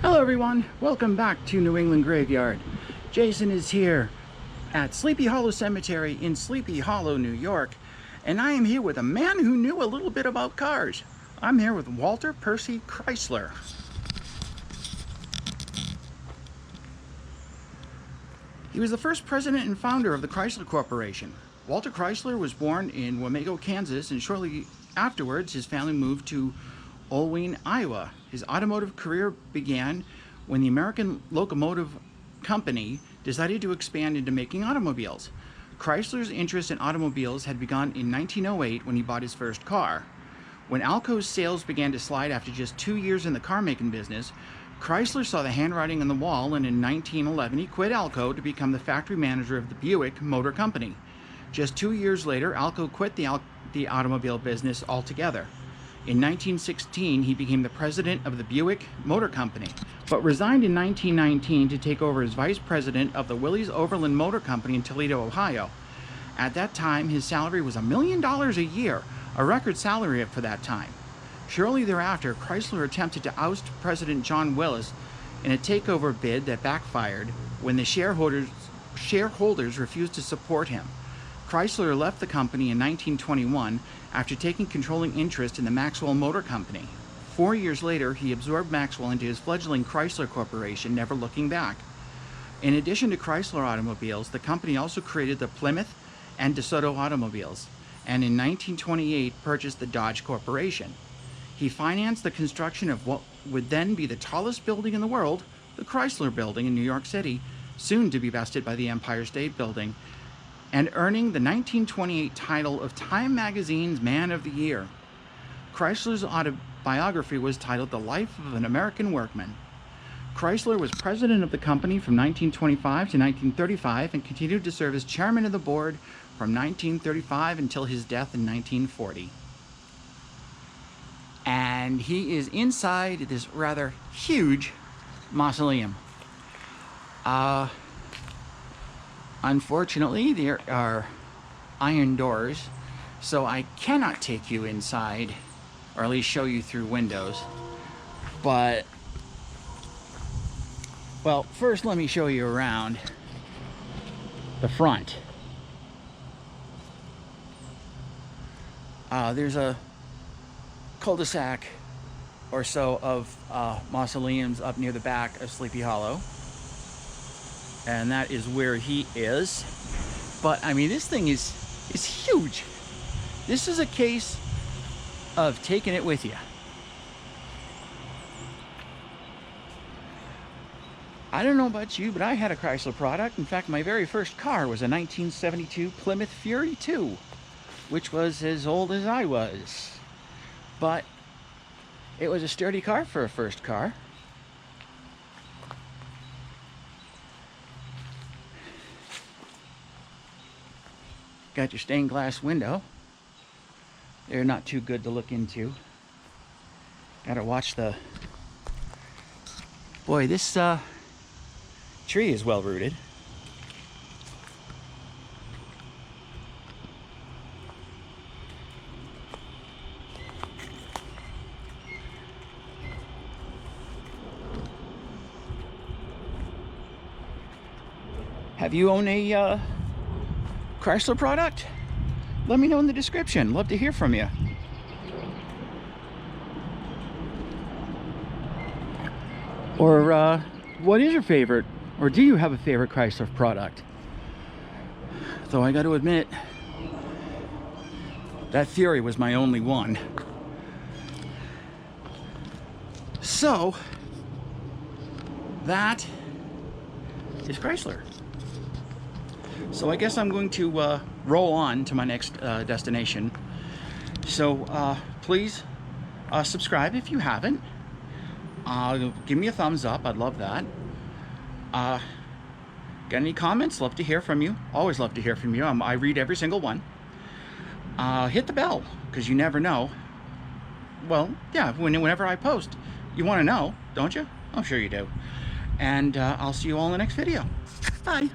Hello everyone, welcome back to New England Graveyard. Jason is here at Sleepy Hallow Cemetery in Sleepy Hallow, New York, and I am here with a man who knew a little bit about cars. I'm here with Walter Percy Chrysler. He was the first president and founder of the Chrysler Corporation. Walter Chrysler was born in Wamego, Kansas, and shortly afterwards his family moved to Olween, Iowa. His automotive career began when the American Locomotive Company decided to expand into making automobiles. Chrysler's interest in automobiles had begun in 1908 when he bought his first car. When Alco's sales began to slide after just 2 years in the car-making business, Chrysler saw the handwriting on the wall, and in 1911 he quit Alco to become the factory manager of the Buick Motor Company. Just 2 years later, Alco quit the automobile business altogether. In 1916, he became the president of the Buick Motor Company, but resigned in 1919 to take over as vice president of the Willys Overland Motor Company in Toledo, Ohio. At that time, his salary was $1 million a year, a record salary for that time. Shortly thereafter, Chrysler attempted to oust President John Willis in a takeover bid that backfired when the shareholders refused to support him. Chrysler left the company in 1921 after taking controlling interest in the Maxwell Motor Company. 4 years later, he absorbed Maxwell into his fledgling Chrysler Corporation, never looking back. In addition to Chrysler automobiles, the company also created the Plymouth and DeSoto automobiles, and in 1928 purchased the Dodge Corporation. He financed the construction of what would then be the tallest building in the world, the Chrysler Building in New York City, soon to be bested by the Empire State Building, and earning the 1928 title of Time Magazine's Man of the Year. Chrysler's autobiography was titled The Life of an American Workman. Chrysler was president of the company from 1925 to 1935 and continued to serve as chairman of the board from 1935 until his death in 1940. And he is inside this rather huge mausoleum. Unfortunately, there are iron doors, so I cannot take you inside, or at least show you through windows. But, well, first let me show you around the front. There's a cul-de-sac or so of mausoleums up near the back of Sleepy Hallow. And that is where he is. But I mean, this thing is huge. This is a case of taking it with you. I don't know about you, but I had a Chrysler product. In fact, my very first car was a 1972 Plymouth Fury 2, which was as old as I was. But it was a sturdy car for a first car. Got your stained glass window. They're not too good to look into. Gotta watch the... Boy, this tree is well rooted. Have you owned a Chrysler product? Let me know in the description. Love to hear from you. Or what is your favorite, or do you have a favorite Chrysler product? Though I got to admit, that Fury was my only one. So that is Chrysler. So I guess I'm going to roll on to my next destination. So please subscribe if you haven't. Give me a thumbs up. I'd love that. Got any comments? Love to hear from you. Always love to hear from you. I read every single one. Hit the bell, because you never know. Well, yeah, whenever I post, you want to know, don't you? I'm sure you do. And I'll see you all in the next video. Bye.